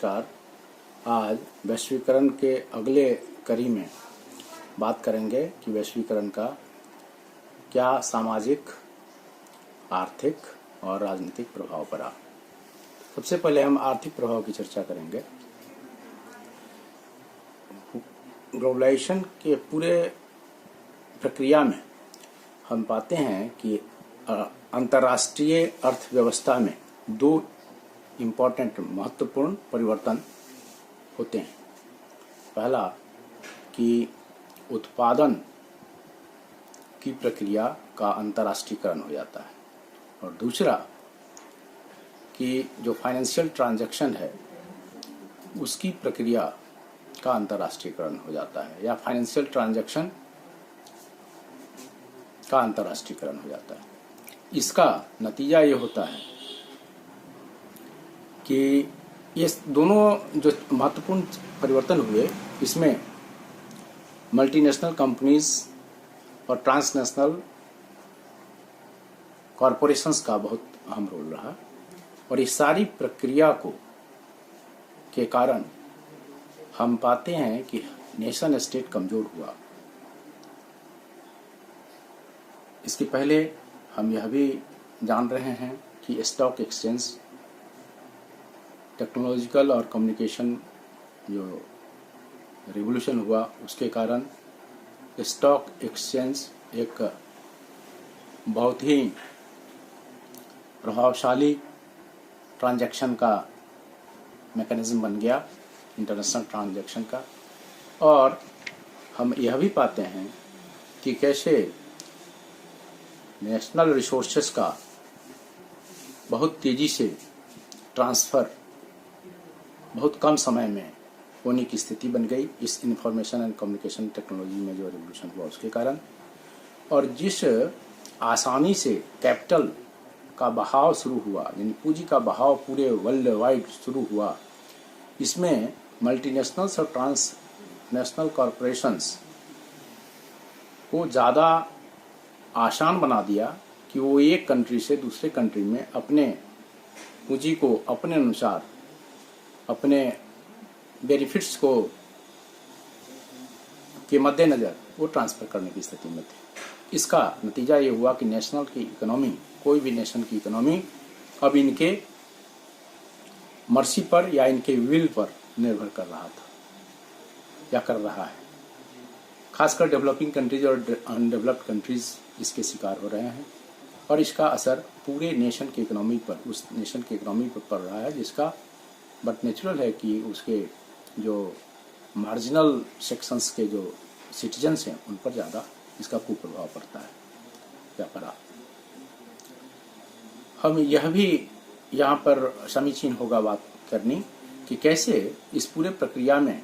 नमस्कार। आज वैश्वीकरण के अगले कड़ी में बात करेंगे कि वैश्वीकरण का क्या सामाजिक, आर्थिक और राजनीतिक प्रभाव पड़ा। सबसे पहले हम आर्थिक प्रभाव की चर्चा करेंगे। ग्लोबलाइजेशन के पूरे प्रक्रिया में हम पाते हैं कि अंतर्राष्ट्रीय अर्थव्यवस्था में दो इम्पोर्टेंट महत्वपूर्ण परिवर्तन होते हैं। पहला कि उत्पादन की प्रक्रिया का अंतर्राष्ट्रीयकरण हो जाता है, और दूसरा कि जो फाइनेंशियल ट्रांजैक्शन है उसकी प्रक्रिया का अंतर्राष्ट्रीयकरण हो जाता है, या फाइनेंशियल ट्रांजैक्शन का अंतर्राष्ट्रीयकरण हो जाता है। इसका नतीजा ये होता है कि ये दोनों जो महत्वपूर्ण परिवर्तन हुए, इसमें मल्टीनेशनल कंपनीज और ट्रांसनेशनल कॉरपोरेशंस का बहुत अहम रोल रहा, और इस सारी प्रक्रिया के कारण हम पाते हैं कि नेशन स्टेट कमजोर हुआ। इसके पहले हम यह भी जान रहे हैं कि स्टॉक एक्सचेंज, टेक्नोलॉजिकल और कम्युनिकेशन जो रिवोल्यूशन हुआ उसके कारण स्टॉक एक्सचेंज एक बहुत ही प्रभावशाली ट्रांजैक्शन का मैकेनिज्म बन गया, इंटरनेशनल ट्रांजैक्शन का। और हम यह भी पाते हैं कि कैसे नेशनल रिसोर्सेस का बहुत तेजी से ट्रांसफर बहुत कम समय में होने की स्थिति बन गई इस इंफॉर्मेशन एंड कम्युनिकेशन टेक्नोलॉजी में जो रिवोल्यूशन हुआ उसके कारण। और जिस आसानी से कैपिटल का बहाव शुरू हुआ, यानी पूंजी का बहाव पूरे वर्ल्ड वाइड शुरू हुआ, इसमें मल्टीनेशनल्स और ट्रांसनेशनल कॉरपोरेशंस को ज़्यादा आसान बना दिया कि वो एक कंट्री से दूसरे कंट्री में अपने पूंजी को अपने अनुसार, अपने बेनिफिट्स को के मद्देनजर वो ट्रांसफर करने की स्थिति में थे। इसका नतीजा ये हुआ कि नेशनल की इकोनॉमी, कोई भी नेशन की इकोनॉमी अब इनके मर्सी पर या इनके विल पर निर्भर कर रहा था या कर रहा है। खासकर डेवलपिंग कंट्रीज और अनडेवलप्ड कंट्रीज इसके शिकार हो रहे हैं, और इसका असर पूरे नेशन की इकोनॉमी पर, उस नेशन की इकोनॉमी पर पड़ रहा है, जिसका बट नेचुरल है कि उसके जो मार्जिनल सेक्शंस के जो सिटीजन्स हैं उन पर ज़्यादा इसका कुप्रभाव पड़ता है या पड़ा। हम यह भी यहाँ पर समीचीन होगा बात करनी कि कैसे इस पूरे प्रक्रिया में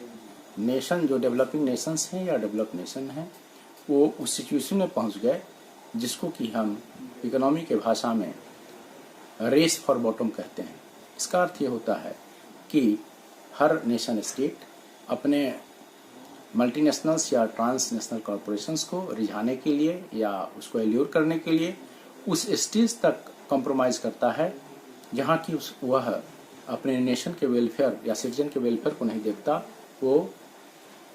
नेशन, जो डेवलपिंग नेशंस हैं या डेवलप नेशन हैं, वो उस सिचुएशन में पहुँच गए जिसको कि हम इकोनॉमी के भाषा में रेस फॉर बॉटम कहते हैं। इसका अर्थ ये होता है कि हर नेशन स्टेट अपने मल्टीनेशनल्स या ट्रांसनेशनल कॉरपोरेशंस को रिझाने के लिए या उसको एल्योर करने के लिए उस स्टेज तक कॉम्प्रोमाइज़ करता है जहाँ की वह अपने नेशन के वेलफेयर या सिटीजन के वेलफेयर को नहीं देखता। वो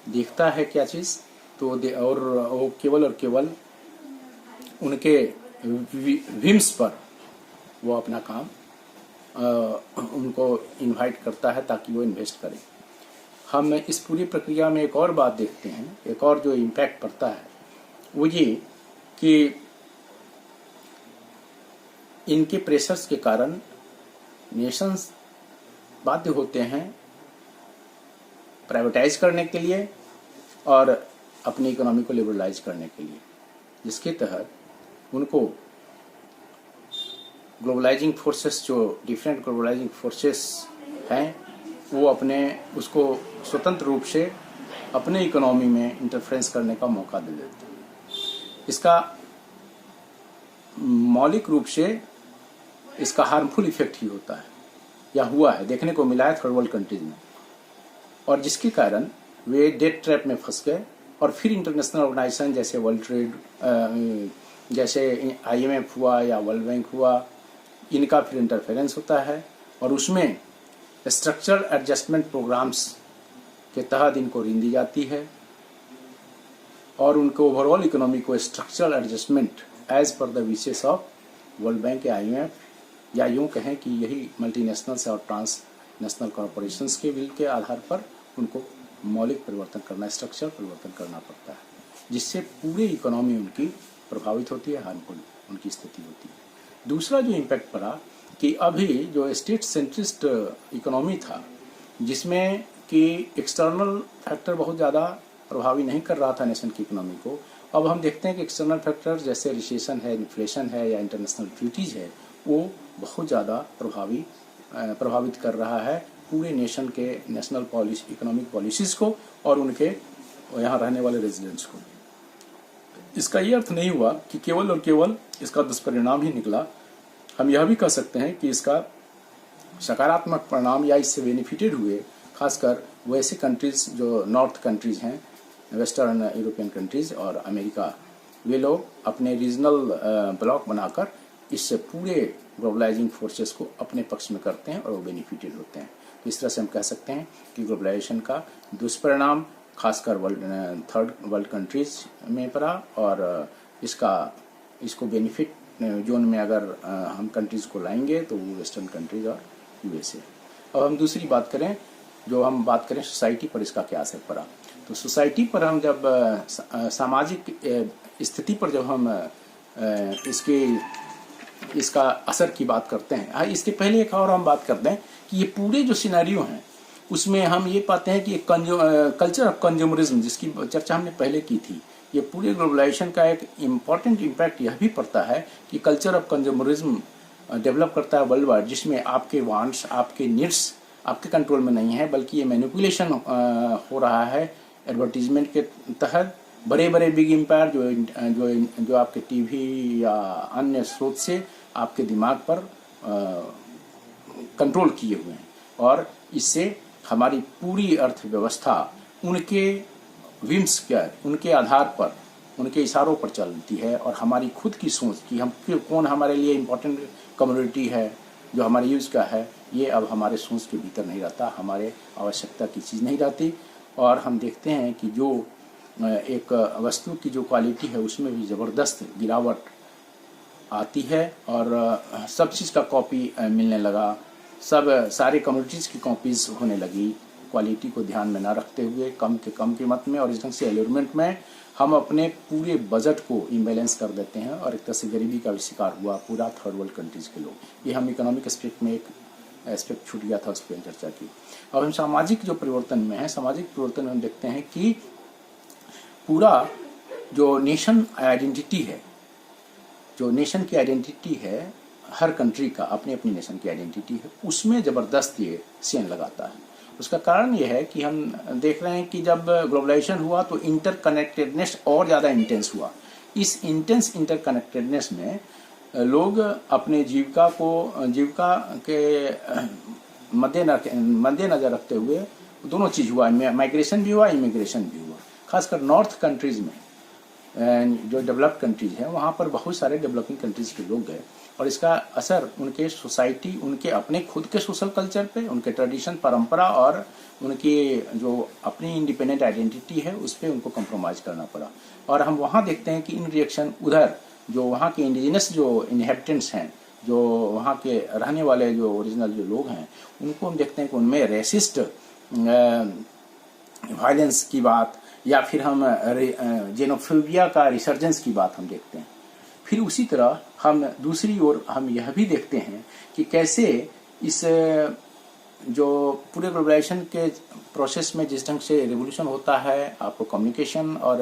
देखता है क्या चीज़, तो और वो केवल और केवल उनके विम्स पर वो अपना काम उनको इनवाइट करता है ताकि वो इन्वेस्ट करें। हम इस पूरी प्रक्रिया में एक और बात देखते हैं, एक और जो इम्पैक्ट पड़ता है वो ये कि इनके प्रेशर्स के कारण नेशंस बाध्य होते हैं प्राइवेटाइज करने के लिए और अपनी इकोनॉमी को लिबरलाइज करने के लिए, जिसके तहत उनको ग्लोबलाइजिंग फोर्सेस, जो डिफरेंट ग्लोबलाइजिंग फोर्सेस हैं, वो अपने उसको स्वतंत्र रूप से अपने इकोनॉमी में इंटरफेरेंस करने का मौका दे देते हैं। इसका मौलिक रूप से इसका हार्मफुल इफेक्ट ही होता है या हुआ है, देखने को मिला है थर्ड वर्ल्ड कंट्रीज में, और जिसके कारण वे डेट ट्रैप में फंस गए। और फिर इंटरनेशनल ऑर्गेनाइजेशन जैसे वर्ल्ड ट्रेड, जैसे IMF हुआ या वर्ल्ड बैंक हुआ, इनका फिर इंटरफेरेंस होता है, और उसमें स्ट्रक्चरल एडजस्टमेंट प्रोग्राम्स के तहत इनको ऋण दी जाती है और उनको ओवरऑल इकोनॉमी को structural adjustment as per the wishes of World Bank या IMF, या यूं कहें कि यही मल्टीनेशनल्स और ट्रांसनेशनल कॉरपोरेशंस के विल के आधार पर उनको मौलिक परिवर्तन करना, स्ट्रक्चरल परिवर्तन करना पड़ता है, जिससे पूरी इकोनॉमी उनकी प्रभावित होती है, हार्मफुल उनकी स्थिति होती है। दूसरा जो इम्पैक्ट पड़ा कि अभी जो स्टेट सेंट्रिस्ट इकोनॉमी था, जिसमें कि एक्सटर्नल फैक्टर बहुत ज़्यादा प्रभावी नहीं कर रहा था नेशन की इकोनॉमी को, अब हम देखते हैं कि एक्सटर्नल फैक्टर जैसे रिसेशन है, इन्फ्लेशन है या इंटरनेशनल ट्रीटीज है, वो बहुत ज़्यादा प्रभावित कर रहा है पूरे नेशन के नेशनल पॉलिसी, इकोनॉमिक पॉलिसीज़ को और उनके यहाँ रहने वाले रेजिडेंट्स को। इसका ये अर्थ नहीं हुआ कि केवल और केवल इसका दुष्परिणाम ही निकला। हम यह भी कह सकते हैं कि इसका सकारात्मक परिणाम या इससे बेनिफिटेड हुए खासकर वैसे कंट्रीज जो नॉर्थ कंट्रीज हैं, वेस्टर्न यूरोपियन कंट्रीज और अमेरिका, वे लोग अपने रीजनल ब्लॉक बनाकर इससे पूरे ग्लोबलाइजिंग फोर्सेस को अपने पक्ष में करते हैं और वो बेनिफिटेड होते हैं। तो इस तरह से हम कह सकते हैं कि ग्लोबलाइजेशन का दुष्परिणाम खासकर थर्ड वर्ल्ड कंट्रीज में पड़ा और इसको बेनिफिट जोन में अगर हम कंट्रीज को लाएंगे तो वो वेस्टर्न कंट्रीज और USA। अब हम दूसरी बात करें, जो हम बात करें सोसाइटी पर इसका क्या असर पड़ा, तो सोसाइटी पर हम जब सामाजिक स्थिति पर जब हम इसका असर की बात करते हैं, इसके पहले एक और हम बात करते हैं कि ये पूरे जो सिनेरियो हैं उसमें हम ये पाते हैं कि कल्चर ऑफ कंज्यूमरिज्म जिसकी चर्चा हमने पहले की थी, ये पूरे ग्लोबलाइजेशन का एक इम्पॉर्टेंट इम्पैक्ट यह भी पड़ता है कि कल्चर ऑफ कंज्यूमरिज्म डेवलप करता है वर्ल्ड वाइड, जिसमें आपके वांट्स, आपके नीड्स आपके कंट्रोल में नहीं है, बल्कि ये मैनिपुलेशन हो रहा है एडवर्टीजमेंट के तहत। बड़े बड़े बिग एम्पायर जो आपके टीवी या अन्य स्रोत से आपके दिमाग पर कंट्रोल किए हुए हैं और इससे हमारी पूरी अर्थव्यवस्था उनके विम्स क्या, उनके आधार पर, उनके इशारों पर चलती है और हमारी खुद की सोच कि हम कौन हमारे लिए इम्पोर्टेंट कम्युनिटी है जो हमारे यूज का है, ये अब हमारे सोच के भीतर नहीं रहता, हमारे आवश्यकता की चीज़ नहीं रहती। और हम देखते हैं कि जो एक वस्तु की जो क्वालिटी है उसमें भी ज़बरदस्त गिरावट आती है और सब चीज़ का कॉपी मिलने लगा, सारे कम्युनिटीज़ की कॉपीज़ होने लगी, क्वालिटी को ध्यान में ना रखते हुए कम कीमत में और इस ढंग से एल्योरमेंट में हम अपने पूरे बजट को इम्बैलेंस कर देते हैं और एक तरह से गरीबी का भी शिकार हुआ पूरा थर्ड वर्ल्ड कंट्रीज़ के लोग। ये हम इकोनॉमिक एस्पेक्ट में एक एस्पेक्ट छूट गया था, उस पर चर्चा की। अब हम सामाजिक जो परिवर्तन में है, सामाजिक परिवर्तन में हम देखते हैं कि पूरा जो नेशन आइडेंटिटी है, जो नेशन की आइडेंटिटी है, हर कंट्री का अपनी अपनी नेशन की आइडेंटिटी है, उसमें ज़बरदस्त ये सेंध लगाता है। उसका कारण ये है कि हम देख रहे हैं कि जब ग्लोबलाइजेशन हुआ तो इंटरकनेक्टेडनेस और ज़्यादा इंटेंस हुआ। इस इंटेंस इंटरकनेक्टेडनेस में लोग अपने जीविका के मद्देनजर रखते हुए दोनों चीज़ हुआ, माइग्रेशन भी हुआ, इमिग्रेशन भी हुआ। खासकर नॉर्थ कंट्रीज़ में जो डेवलप्ड कंट्रीज़ हैं वहाँ पर बहुत सारे डेवलपिंग कंट्रीज़ के लोग गए और इसका असर उनके सोसाइटी, उनके अपने खुद के सोशल कल्चर पे, उनके ट्रेडिशन, परंपरा और उनकी जो अपनी इंडिपेंडेंट आइडेंटिटी है उस पर उनको कंप्रोमाइज़ करना पड़ा। और हम वहाँ देखते हैं कि इन रिएक्शन उधर जो वहाँ के इंडिजिनस जो इनहेबिटेंट्स हैं, जो वहाँ के रहने वाले जो ओरिजिनल जो लोग हैं, उनको हम देखते हैं कि उनमें रेसिस्ट वायलेंस की बात या फिर हम जेनोफोबिया का रिसर्जेंस की बात हम देखते हैं। फिर उसी तरह हम दूसरी ओर हम यह भी देखते हैं कि कैसे इस जो पूरे ग्लोबलाइजेशन के प्रोसेस में जिस ढंग से रिवोल्यूशन होता है आपको कम्युनिकेशन और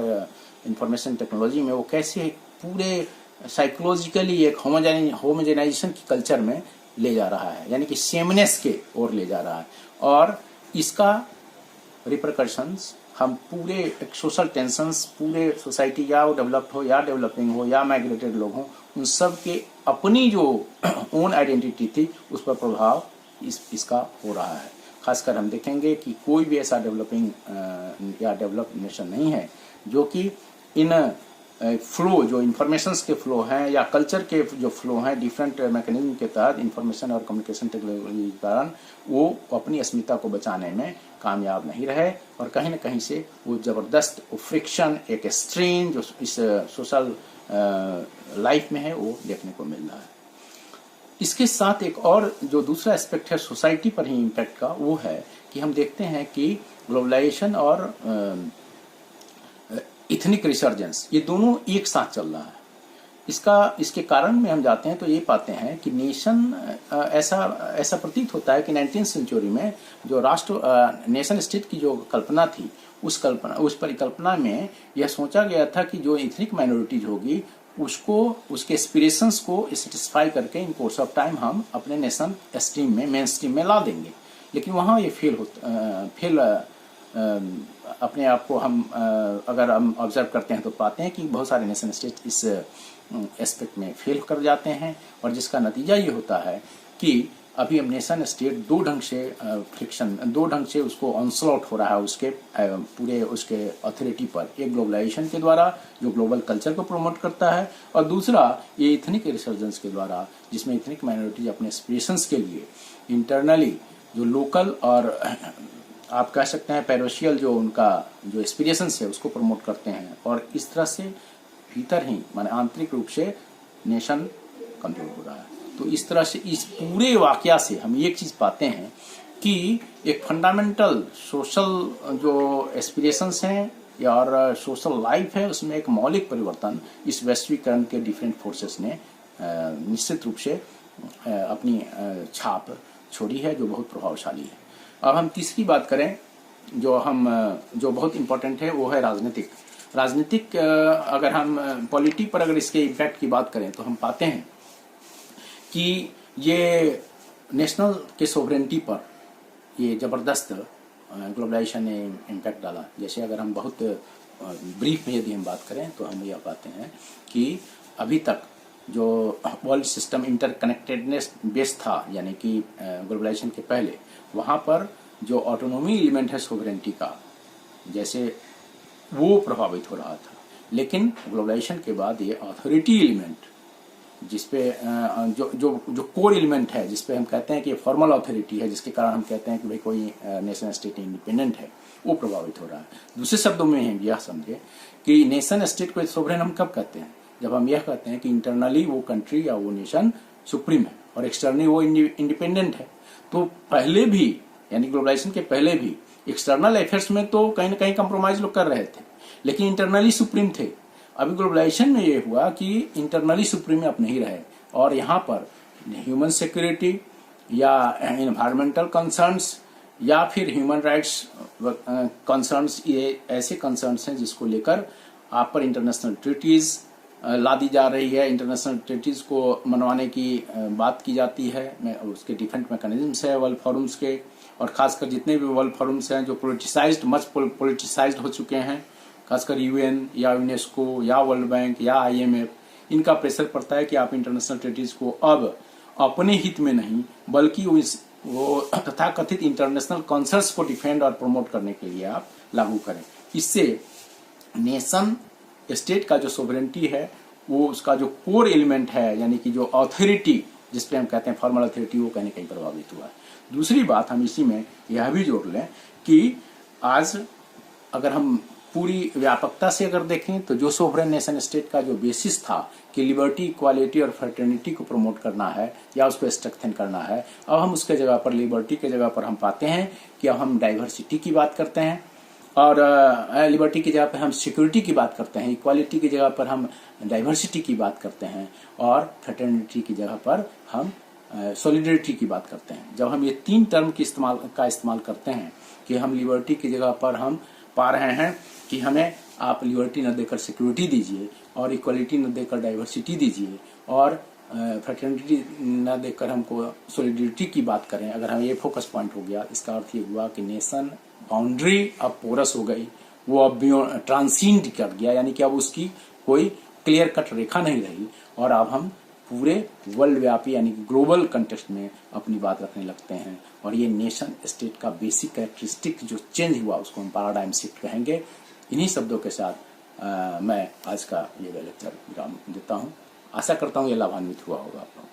इंफॉर्मेशन टेक्नोलॉजी में, वो कैसे पूरे साइकोलॉजिकली एक होमोजेनाइजेशन की कल्चर में ले जा रहा है, यानी कि सेमनेस के ओर ले जा रहा है। और इसका रिपरकशंस हम पूरे एक सोशल टेंशंस पूरे सोसाइटी, या वो डेवलप्ड हो या डेवलपिंग हो या माइग्रेटेड लोग हों, उन सब के अपनी जो ओन आइडेंटिटी थी उस पर प्रभाव इसका हो रहा है। खासकर हम देखेंगे कि कोई भी ऐसा डेवलपिंग या डेवलप्ड नेशन नहीं है जो कि इन फ्लो, जो इंफॉर्मेशंस के फ्लो हैं या कल्चर के जो फ्लो हैं डिफरेंट मैकेनिज्म के तहत इंफॉर्मेशन और कम्युनिकेशन टेक्नोलॉजी के कारण वो अपनी अस्मिता को बचाने में कामयाब नहीं रहे और कहीं न कहीं से वो जबरदस्त फ्रिक्शन, एक स्ट्रेन जो इस सोशल लाइफ में है वो देखने को मिल रहा है। इसके साथ एक और जो दूसरा एस्पेक्ट है सोसाइटी पर ही इम्पैक्ट का, वो है कि हम देखते हैं कि ग्लोबलाइजेशन और इथनिक रिसर्जेंस ये दोनों एक साथ चल रहा है। इसके कारण में हम जाते हैं तो ये पाते हैं कि नेशन ऐसा प्रतीत होता है कि 19वीं सेंचुरी में जो राष्ट्र नेशन स्टेट की जो कल्पना थी उस परिकल्पना में यह सोचा गया था कि जो इथनिक माइनॉरिटीज होगी उसको उसके एस्पिरेशंस को सेटिस्फाई करके इन कोर्स ऑफ टाइम हम अपने नेशन स्ट्रीम में मेन स्ट्रीम में ला देंगे। लेकिन वहाँ ये फेल अपने आप को हम अगर हम ऑब्जर्व करते हैं तो पाते हैं कि बहुत सारे नेशन स्टेट इस एस्पेक्ट में फेल कर जाते हैं और जिसका नतीजा ये होता है कि अभी हम नेशन स्टेट दो ढंग से उसको ऑनस्लॉट हो रहा है उसके पूरे उसके अथॉरिटी पर। एक ग्लोबलाइजेशन के द्वारा जो ग्लोबल कल्चर को प्रमोट करता है और दूसरा ये इथनिक रिसर्जेंस के द्वारा जिसमें इथनिक माइनॉरिटीज अपने एस्पिरेशंस के लिए इंटरनली जो लोकल और आप कह सकते हैं पैरोशियल जो उनका जो एस्पिरेशंस है उसको प्रमोट करते हैं और इस तरह से भीतर ही माने आंतरिक रूप से नेशन कमजोर हो रहा है। तो इस तरह से इस पूरे वाकया से हम एक चीज पाते हैं कि एक फंडामेंटल सोशल जो एस्पिरेशंस हैं और सोशल लाइफ है उसमें एक मौलिक परिवर्तन इस वैश्वीकरण के डिफरेंट फोर्सेस ने निश्चित रूप से अपनी छाप छोड़ी है जो बहुत प्रभावशाली है। अब हम तीसरी बात करें जो बहुत इम्पोर्टेंट है वो है राजनीतिक अगर हम पॉलिटी पर अगर इसके इम्पैक्ट की बात करें तो हम पाते हैं कि ये नेशनल के सोवरेनिटी पर ये जबरदस्त ग्लोबलाइजेशन ने इम्पैक्ट डाला। जैसे अगर हम बहुत ब्रीफ में यदि हम बात करें तो हम यह पाते हैं कि अभी तक जो वर्ल्ड सिस्टम इंटरकनेक्टेडनेस बेस्ड था यानी कि ग्लोबलाइजेशन के पहले वहाँ पर जो ऑटोनॉमी एलिमेंट है सोवरेनिटी का जैसे वो प्रभावित हो रहा था, लेकिन ग्लोबलाइजेशन के बाद ये अथॉरिटी एलिमेंट जिसपे जो कोर एलिमेंट है जिसपे हम कहते हैं कि फॉर्मल अथॉरिटी है जिसके कारण हम कहते हैं कि भाई कोई नेशन स्टेट इंडिपेंडेंट है वो प्रभावित हो रहा है। दूसरे शब्दों में हम यह समझे कि नेशन स्टेट को सोवरेन हम कब कहते हैं, जब हम यह कहते हैं कि इंटरनली वो कंट्री या वो नेशन सुप्रीम है और एक्सटर्नली वो इंडिपेंडेंट है। तो पहले भी यानी ग्लोबलाइजेशन के पहले भी एक्सटर्नल अफेयर्स में तो कहीं ना कहीं कंप्रोमाइज लोग कर रहे थे लेकिन इंटरनली सुप्रीम थे। अभी ग्लोबलाइजेशन में ये हुआ कि इंटरनली सुप्रीम अब नहीं रहे और यहाँ पर ह्यूमन सिक्योरिटी या एनवायरमेंटल कंसर्न्स या फिर ह्यूमन राइट्स कंसर्न्स ये ऐसे कंसर्न्स हैं जिसको लेकर आप पर इंटरनेशनल ट्रीटीज ला दी जा रही है। इंटरनेशनल ट्रीटीज को मनवाने की बात की जाती है। उसके डिफरेंट मैकेनिज्म्स है वर्ल्ड फोरम्स के और खासकर जितने भी वर्ल्ड फोरम्स हैं जो पोलिटिसाइज्ड हो चुके हैं, खासकर यूएन या यूनेस्को या वर्ल्ड बैंक या आईएमएफ इनका प्रेशर पड़ता है कि आप इंटरनेशनल ट्रीटीज को अब अपने हित में नहीं बल्कि वो तथाकथित इंटरनेशनल कंसर्न्स को डिफेंड और प्रमोट करने के लिए आप लागू करें। इससे नेशन स्टेट का जो सोवरेनिटी है वो उसका जो कोर एलिमेंट है यानी कि जो अथॉरिटी जिसपे हम कहते हैं फॉर्मल अथॉरिटी वो कहीं ना कहीं प्रभावित हुआ है। दूसरी बात हम इसी में यह भी जोड़ लें कि आज अगर हम पूरी व्यापकता से अगर देखें तो जो सोवरेन नेशन स्टेट का जो बेसिस था कि लिबर्टी, इक्वालिटी और फ्रेटर्निटी को प्रमोट करना है या उसको स्ट्रेंथन करना है, अब हम उसके जगह पर लिबर्टी के जगह पर हम पाते हैं कि अब हम डाइवर्सिटी की बात करते हैं और लिबर्टी की जगह पर हम सिक्योरिटी की बात करते हैं, इक्वालिटी की जगह पर हम डाइवर्सिटी की बात करते हैं और फ्रेटर्निटी की जगह पर हम सॉलिडरिटी की बात करते हैं। जब हम ये तीन टर्म की इस्तेमाल करते हैं कि हम लिबर्टी की जगह पर हम पा रहे हैं कि हमें आप लिबर्टी न देकर सिक्योरिटी दीजिए और इक्वालिटी न देकर डाइवर्सिटी दीजिए और फ्रेटर्निटी न देकर हमको सॉलिडरिटी की बात करें। अगर हम ये फोकस पॉइंट हो गया इसका अर्थ ये हुआ कि नेशन बाउंड्री अब पोरस हो गई, वो अब ट्रांसीड कर गया यानी कि अब उसकी कोई क्लियर कट रेखा नहीं रही और अब हम पूरे वर्ल्ड व्यापी यानी कि ग्लोबल कंटेक्स्ट में अपनी बात रखने लगते हैं और ये नेशन स्टेट का बेसिक कैरेक्टरिस्टिक जो चेंज हुआ उसको हम पैराडाइम शिफ्ट कहेंगे। इन्हीं शब्दों के साथ मैं आज का ये लेक्चर विराम देता हूँ। आशा करता हूँ ये लाभान्वित हुआ होगा आप लोगों को।